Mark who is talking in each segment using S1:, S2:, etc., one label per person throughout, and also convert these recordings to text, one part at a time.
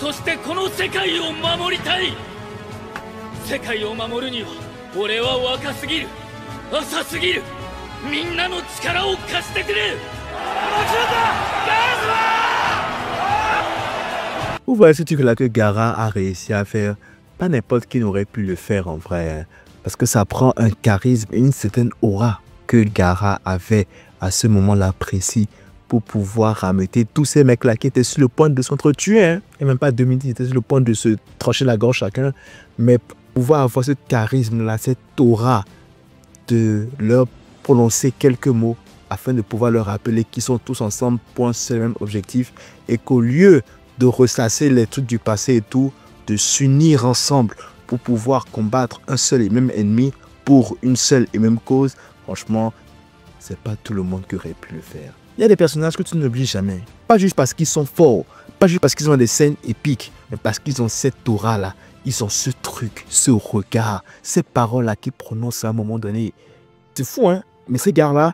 S1: そしてこの世界を守りたい。世界を守るには俺は若すぎる、浅すぎる。みんなの力を貸してくれ。
S2: Vous voyez ce truc là que Gaara a réussi à faire, pas n'importe qui n'aurait pu le faire en vrai, hein. Parce que ça prend un charisme et une certaine aura que Gaara avait à ce moment-là précis pour pouvoir rameuter tous ces mecs-là qui étaient sur le point de s'entretuer, hein. Et même pas 2010, ils étaient sur le point de se trancher la gorge chacun. Mais pouvoir avoir ce charisme-là, cette aura de leur prononcer quelques mots afin de pouvoir leur rappeler qu'ils sont tous ensemble pour un seul même objectif et qu'au lieu de ressasser les trucs du passé et tout, de s'unir ensemble pour pouvoir combattre un seul et même ennemi pour une seule et même cause, franchement, c'est pas tout le monde qui aurait pu le faire. Il y a des personnages que tu n'oublies jamais. Pas juste parce qu'ils sont forts, pas juste parce qu'ils ont des scènes épiques, mais parce qu'ils ont cette aura-là. Ils ont ce truc, ce regard, ces paroles-là qu'ils prononcent à un moment donné. C'est fou, hein? Mais ces gars-là,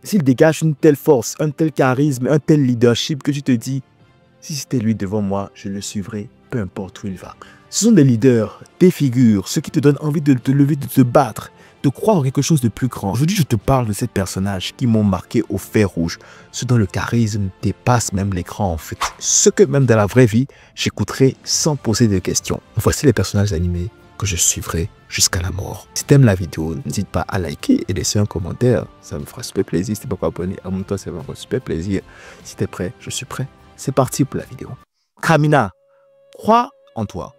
S2: s'ils dégagent une telle force, un tel charisme, un tel leadership que tu te dis, si c'était lui devant moi, je le suivrai, peu importe où il va. Ce sont des leaders, des figures, ceux qui te donnent envie de te lever, de te battre, de croire en quelque chose de plus grand. Aujourd'hui, je te parle de ces personnages qui m'ont marqué au fer rouge, ceux dont le charisme dépasse même l'écran en fait. Ceux que même dans la vraie vie, j'écouterai sans poser de questions. Voici les personnages animés que je suivrai jusqu'à la mort. Si tu aimes la vidéo, n'hésite pas à liker et laisser un commentaire. Ça me fera super plaisir. Si tu n'es pas abonné, abonne-toi, ça me fera super plaisir. Si tu es prêt, je suis prêt. C'est parti pour la vidéo. Kamina, crois en toi.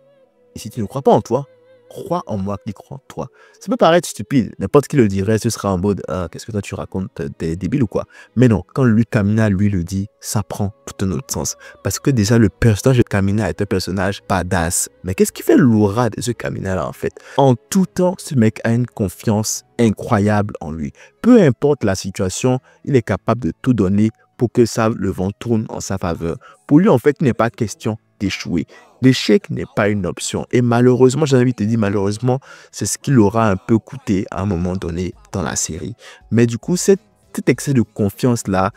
S2: Et si tu ne crois pas en toi, crois en moi qui crois en toi. Ça peut paraître stupide. N'importe qui le dirait, ce sera en mode qu'est-ce que toi tu racontes, t'es débile ou quoi? Mais non, quand lui, Kamina, lui le dit, ça prend tout un autre sens. Parce que déjà, le personnage de Kamina est un personnage badass. Mais qu'est-ce qui fait l'aura de ce Kamina-là en fait? En tout temps, ce mec a une confiance incroyable en lui. Peu importe la situation, il est capable de tout donner pour que ça, le vent tourne en sa faveur. Pour lui, en fait, il n'est pas question d'échouer. L'échec n'est pas une option. Et malheureusement, j'ai envie de te dire, malheureusement, c'est ce qui l'aura un peu coûté à un moment donné dans la série. Mais du coup, cet excès de confiance-là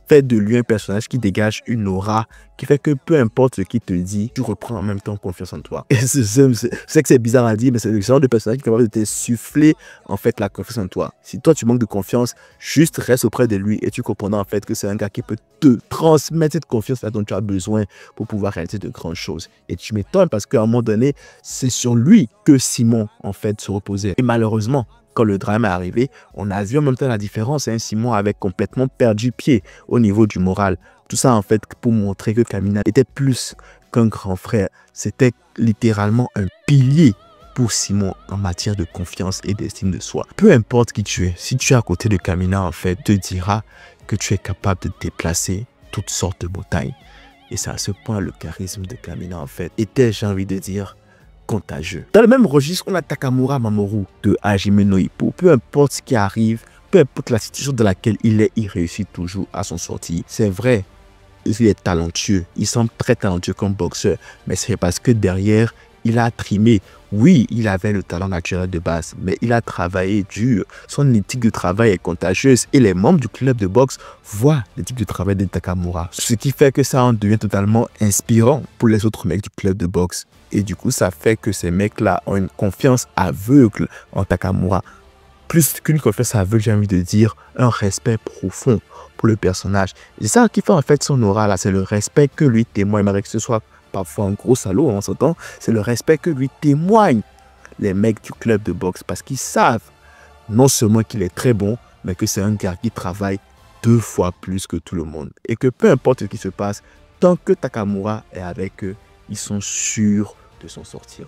S2: fait de lui un personnage qui dégage une aura qui fait que peu importe ce qu'il te dit, tu reprends en même temps confiance en toi. Et je sais que c'est bizarre à dire, mais c'est le genre de personnage qui est capable de te souffler en fait la confiance en toi. Si toi tu manques de confiance, juste reste auprès de lui et tu comprendras en fait que c'est un gars qui peut te transmettre cette confiance-là dont tu as besoin pour pouvoir réaliser de grandes choses. Et tu m'étonnes parce qu'à un moment donné, c'est sur lui que Simon en fait se reposait. Et malheureusement, quand le drame est arrivé, on a vu en même temps la différence. Hein. Simon avait complètement perdu pied au niveau du moral. Tout ça, en fait, pour montrer que Kamina était plus qu'un grand frère. C'était littéralement un pilier pour Simon en matière de confiance et d'estime de soi. Peu importe qui tu es, si tu es à côté de Kamina, en fait, te dira que tu es capable de déplacer toutes sortes de montagnes. Et c'est à ce point le charisme de Kamina, en fait, était, j'ai envie de dire, contagieux. Dans le même registre, on a Takamura Mamoru de Hajime no Ippo. Peu importe ce qui arrive, peu importe la situation dans laquelle il est, il réussit toujours à s'en sortir. C'est vrai, il est talentueux, il semble très talentueux comme boxeur, mais c'est parce que derrière, il a trimé. Oui, il avait le talent naturel de base, mais il a travaillé dur. Son éthique de travail est contagieuse et les membres du club de boxe voient l'éthique de travail de Takamura. Ce qui fait que ça en devient totalement inspirant pour les autres mecs du club de boxe. Et du coup, ça fait que ces mecs-là ont une confiance aveugle en Takamura. Plus qu'une confiance aveugle, j'ai envie de dire, un respect profond pour le personnage. Et ça qui fait en fait son aura là, c'est le respect que lui témoigne, malgré que ce soit parfois un gros salaud, on s'entend, c'est le respect que lui témoignent les mecs du club de boxe parce qu'ils savent non seulement qu'il est très bon, mais que c'est un gars qui travaille 2 fois plus que tout le monde. Et que peu importe ce qui se passe, tant que Takamura est avec eux, ils sont sûrs de s'en sortir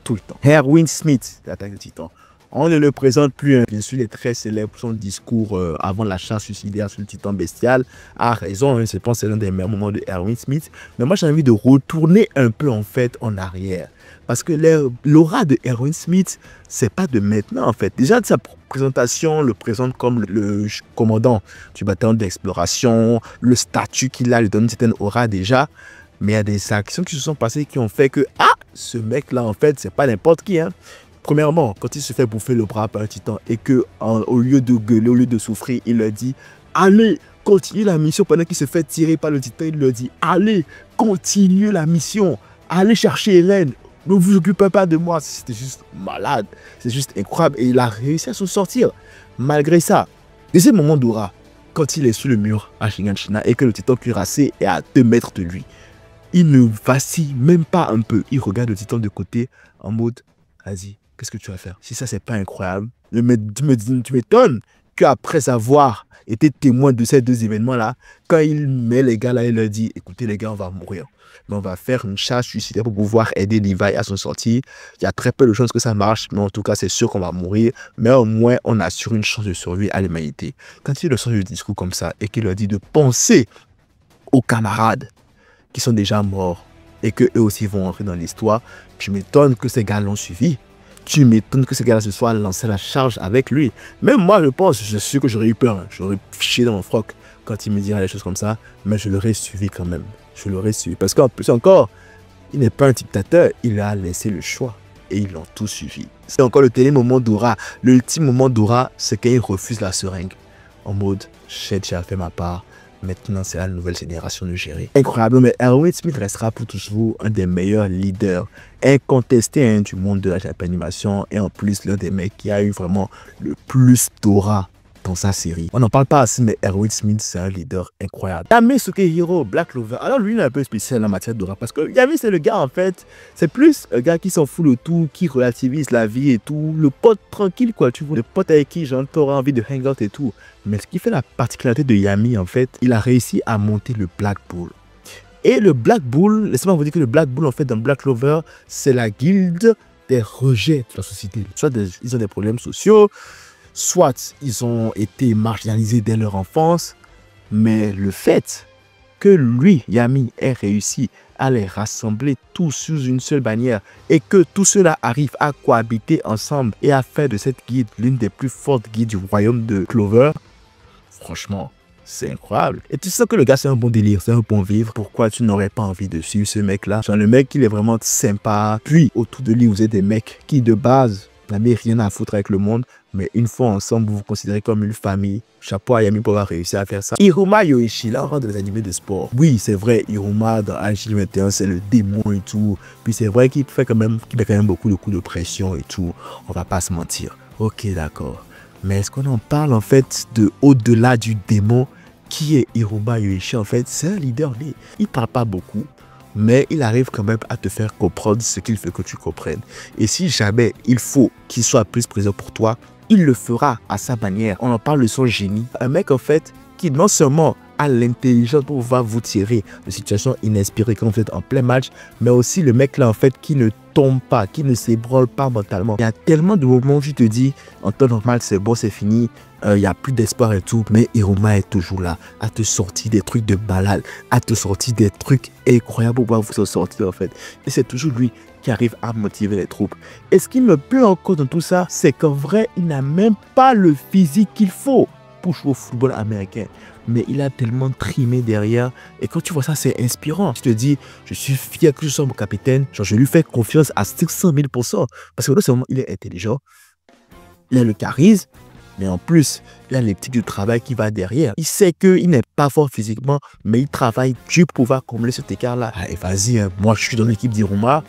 S2: tout le temps. Erwin Smith, l'attaque de Titan. On ne le présente plus, hein. Bien sûr, il est très célèbre pour son discours avant la chasse suicidaire sur le titan bestial. A raison, hein, je pense que c'est l'un des meilleurs moments de Erwin Smith. Mais moi, j'ai envie de retourner un peu en fait en arrière. Parce que l'aura de Erwin Smith, c'est pas de maintenant en fait. Déjà de sa présentation, le présente comme le commandant du bataillon d'exploration, le statut qu'il a lui donne une certaine aura déjà. Mais il y a des actions qui se sont passées qui ont fait que, ce mec-là, en fait, c'est pas n'importe qui, hein. Premièrement, quand il se fait bouffer le bras par un titan et que, au lieu de gueuler, au lieu de souffrir, il leur dit « Allez, continuez la mission » pendant qu'il se fait tirer par le titan, il leur dit « Allez, continuez la mission » allez chercher Hélène. Ne vous occupez pas de moi. C'était juste malade. C'est juste incroyable. Et il a réussi à s'en sortir. Malgré ça. Deuxième moment d'aura. Quand il est sur le mur à Shiganshina et que le titan cuirassé est à 2 mètres de lui. Il ne vacille même pas un peu. Il regarde le titan de côté en mode, vas-y, qu'est-ce que tu vas faire? Si ça, c'est pas incroyable. Tu m'étonnes qu'après avoir été témoin de ces 2 événements-là, quand il met les gars là, il leur dit, écoutez les gars, on va mourir. Mais on va faire une charge suicidaire pour pouvoir aider Levi à s'en sortir. Il y a très peu de chances que ça marche, mais en tout cas, c'est sûr qu'on va mourir. Mais au moins, on assure une chance de survie à l'humanité. Quand il leur sort le discours comme ça et qu'il leur dit de penser aux camarades qui sont déjà morts et que eux aussi vont entrer dans l'histoire, tu m'étonnes que ces gars l'ont suivi. Tu m'étonnes que ces gars-là se soient lancés la charge avec lui. Même moi, je pense, je suis sûr que j'aurais eu peur. Hein. J'aurais fiché dans mon froc quand il me dirait des choses comme ça, mais je l'aurais suivi quand même. Je l'aurais suivi. Parce qu'en plus encore, il n'est pas un dictateur, il a laissé le choix. Et ils l'ont tout suivi. C'est encore le dernier moment d'aura. L'ultime moment d'aura, c'est quand il refuse la seringue. En mode, j'ai déjà fait ma part. Maintenant, c'est à la nouvelle génération de gérer. Incroyable, mais Erwin Smith restera pour toujours un des meilleurs leaders incontestés du monde de la Japanimation. Et en plus, l'un des mecs qui a eu vraiment le plus d'aura dans sa série. On n'en parle pas assez, mais Erwin Smith, c'est un leader incroyable. Yami Sukehiro, Black Clover. Alors lui, il est un peu spécial en matière d'aura parce que Yami, c'est le gars, en fait, c'est plus un gars qui s'en fout de tout, qui relativise la vie et tout. Le pote tranquille, quoi, tu vois. Le pote avec qui, genre, t'auras envie de hang out et tout. Mais ce qui fait la particularité de Yami, en fait, il a réussi à monter le Black Bull. Et le Black Bull, laissez-moi vous dire que le Black Bull, en fait, dans Black Clover, c'est la guilde des rejets de la société. Soit ils ont des problèmes sociaux, soit ils ont été marginalisés dès leur enfance, mais le fait que lui, Yami, ait réussi à les rassembler tous sous une seule bannière et que tout cela arrive à cohabiter ensemble et à faire de cette guilde l'une des plus fortes guildes du royaume de Clover, franchement, c'est incroyable. Et tu sais que le gars, c'est un bon délire, c'est un bon vivre. Pourquoi tu n'aurais pas envie de suivre ce mec-là? Genre, le mec, il est vraiment sympa. Puis, autour de lui, vous êtes des mecs qui, de base, n'avaient rien à foutre avec le monde. Mais une fois ensemble, vous vous considérez comme une famille. Chapeau à Yami pour avoir réussi à faire ça. Iruma Yoichi, là, on rentre dans les animés de sport. Oui, c'est vrai, Iruma, dans HG21, c'est le démon et tout. Puis c'est vrai qu'il fait quand même beaucoup de coups de pression et tout. On va pas se mentir. Ok, d'accord. Mais est-ce qu'on en parle en fait de au-delà du démon qui est Iruma Yoichi? En fait, c'est un leader. Il parle pas beaucoup, mais il arrive quand même à te faire comprendre ce qu'il veut que tu comprennes. Et si jamais il faut qu'il soit plus présent pour toi, il le fera à sa manière. On en parle de son génie. Un mec en fait qui non seulement a l'intelligence pour pouvoir vous tirer de situations inespérées quand vous êtes en plein match, mais aussi le mec là en fait qui ne tombe pas, qui ne s'ébranle pas mentalement. Il y a tellement de moments où tu te dis en temps normal c'est bon, c'est fini, il n'y a plus d'espoir et tout, mais Iruma est toujours là à te sortir des trucs de balade, à te sortir des trucs incroyables pour pouvoir vous en sortir en fait. Et c'est toujours lui qui arrive à motiver les troupes. Et ce qui me plaît encore dans tout ça, c'est qu'en vrai, il n'a même pas le physique qu'il faut pour jouer au football américain. Mais il a tellement trimé derrière. Et quand tu vois ça, c'est inspirant. Tu te dis, je suis fier que je sois mon capitaine. Genre, je lui fais confiance à 600 000 %. Parce que non seulement il est intelligent, il a le charisme, mais en plus, il a l'éthique du travail qui va derrière. Il sait qu'il n'est pas fort physiquement, mais il travaille dur pour pouvoir combler cet écart-là. Et vas-y, hein, moi je suis dans l'équipe d'Iruma.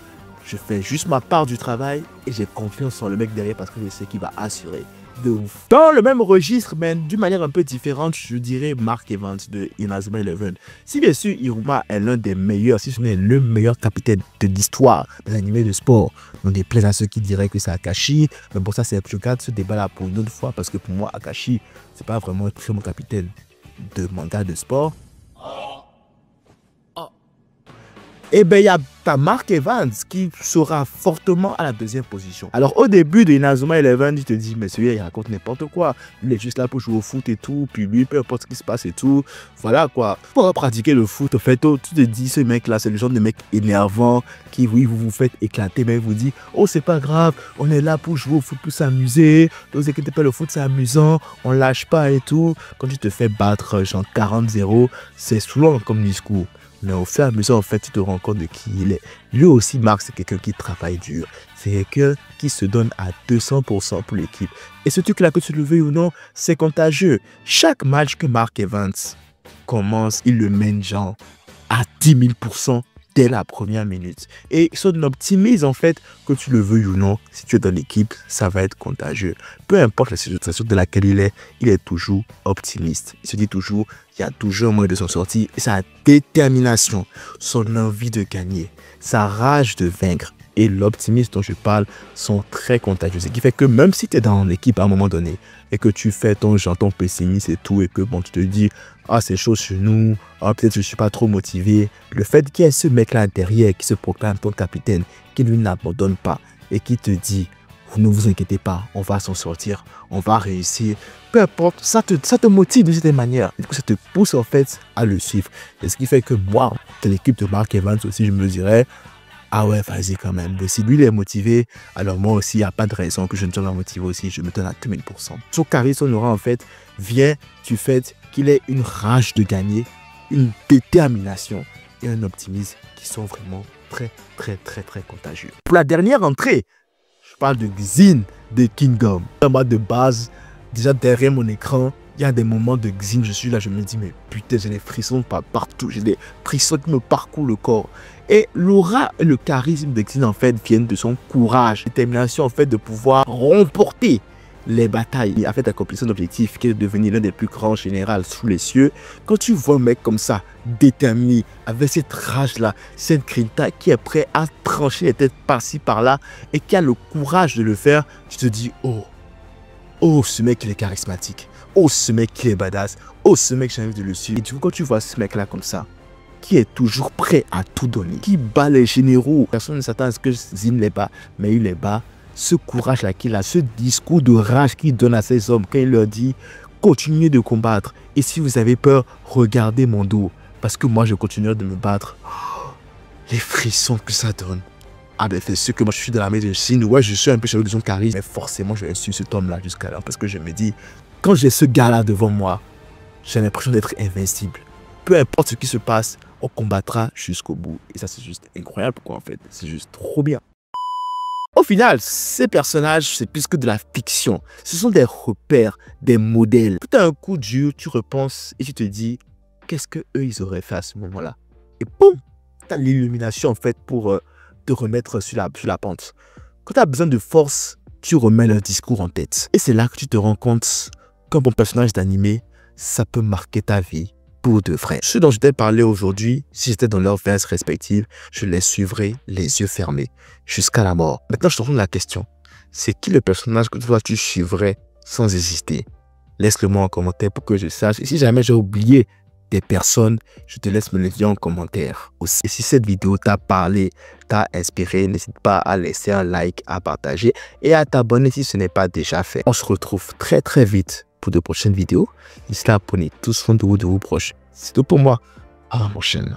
S2: Je fais juste ma part du travail et j'ai confiance en le mec derrière parce que je sais qu'il va assurer de ouf. Dans le même registre, mais d'une manière un peu différente, je dirais Mark Evans de Inazuma Eleven. Si bien sûr Iruma est l'un des meilleurs, si ce n'est le meilleur capitaine de l'histoire des animés de sport, on est plein à ceux qui diraient que c'est Akashi. Mais bon, ça c'est je garde ce débat là pour une autre fois parce que pour moi Akashi, c'est pas vraiment un très bon capitaine de manga de sport. Et bien, il y a Mark Evans qui sera fortement à la deuxième position. Alors, au début de Inazuma Eleven, tu te dis, mais celui-là, il raconte n'importe quoi. Il est juste là pour jouer au foot et tout. Puis lui, peu importe ce qui se passe et tout. Voilà quoi. Pour pratiquer le foot, en fait, tu te dis, ce mec-là, c'est le genre de mec énervant qui, oui, vous vous faites éclater, mais il vous dit, oh, c'est pas grave, on est là pour jouer au foot, pour s'amuser. Ne vous inquiétez pas, le foot, c'est amusant. On lâche pas et tout. Quand tu te fais battre, genre 40-0, c'est souvent comme discours. Mais au fur et à mesure, en fait, tu te rends compte de qui il est. Lui aussi, Mark, c'est quelqu'un qui travaille dur. C'est quelqu'un qui se donne à 200% pour l'équipe. Et ce truc-là, que tu le veuilles ou non, c'est contagieux. Chaque match que Mark Evans commence, il le mène genre à 10 000%. dès la première minute. Et son optimisme, en fait, que tu le veuilles ou non, si tu es dans l'équipe, ça va être contagieux. Peu importe la situation de laquelle il est toujours optimiste. Il se dit toujours, il y a toujours un moyen de s'en sortir. Et sa détermination, son envie de gagner, sa rage de vaincre et l'optimisme dont je parle sont très contagieux. Ce qui fait que même si tu es dans l'équipe à un moment donné et que tu fais ton pessimiste et tout, et que bon, tu te dis, ah, c'est chaud chez nous, ah, peut-être je ne suis pas trop motivé. Le fait qu'il y ait ce mec-là derrière qui se proclame ton capitaine, qui lui n'abandonne pas et qui te dit, ne vous inquiétez pas, on va s'en sortir, on va réussir. Peu importe, ça te motive de cette manière. Du coup, ça te pousse en fait à le suivre. Et ce qui fait que moi, de l'équipe de Mark Evans aussi, je me dirais, ah ouais, vas-y quand même. Si lui, il est motivé, alors moi aussi, il n'y a pas de raison que je ne sois pas motivé aussi. Je me donne à 2000%. Son charisme, son aura, en fait, vient du fait qu'il ait une rage de gagner, une détermination et un optimisme qui sont vraiment très, très, très, très contagieux. Pour la dernière entrée, je parle de Xin de Kingdom. Moi, de base, déjà derrière mon écran, il y a des moments de Xin, je suis là, je me dis, mais putain, j'ai des frissons partout, j'ai des frissons qui me parcourent le corps. Et l'aura et le charisme de Xin, en fait, viennent de son courage, détermination, en fait, de pouvoir remporter les batailles. Il a fait accomplir son objectif, qui est de devenir l'un des plus grands généraux sous les cieux. Quand tu vois un mec comme ça, déterminé, avec cette rage-là, cette grinta, qui est prêt à trancher les têtes par-ci, par-là, et qui a le courage de le faire, tu te dis, oh, ce mec, il est charismatique. Oh, ce mec qui est badass. Oh, ce mec, j'ai envie de le suivre. Et du coup, quand tu vois ce mec-là comme ça, qui est toujours prêt à tout donner, qui bat les généraux, personne ne s'attend à ce que Xin les bat, mais il les bat. Ce courage-là qu'il a, ce discours de rage qu'il donne à ses hommes quand il leur dit « Continuez de combattre. Et si vous avez peur, regardez mon dos. Parce que moi, je continuerai de me battre. » Les frissons que ça donne. Ah ben c'est sûr que moi je suis dans la médecine, ouais je suis un peu chez de son charisme, mais forcément je vais suivre cet homme-là jusqu'à là, parce que je me dis, quand j'ai ce gars-là devant moi, j'ai l'impression d'être invincible. Peu importe ce qui se passe, on combattra jusqu'au bout. Et ça c'est juste incroyable, quoi en fait, c'est juste trop bien. Au final, ces personnages, c'est plus que de la fiction. Ce sont des repères, des modèles. Tout un coup dur, tu repenses et tu te dis, qu'est-ce qu'eux ils auraient fait à ce moment-là? Et boum, tu as l'illumination en fait pour te remettre sur la pente. Quand tu as besoin de force, tu remets leur discours en tête. Et c'est là que tu te rends compte qu'un bon personnage d'animé, ça peut marquer ta vie pour de vrai. Ceux dont je t'ai parlé aujourd'hui, si j'étais dans leurs verses respectives, je les suivrais les yeux fermés jusqu'à la mort. Maintenant, je te rends la question. C'est qui le personnage que toi tu suivrais sans hésiter? Laisse-le moi en commentaire pour que je sache. Et si jamais j'ai oublié des personnes, je te laisse me le dire en commentaire aussi. Et si cette vidéo t'a parlé, t'a inspiré, n'hésite pas à laisser un like, à partager et à t'abonner si ce n'est pas déjà fait. On se retrouve très très vite pour de prochaines vidéos. D'ici là, prenez tous soin de vous proches. C'est tout pour moi. À la prochaine.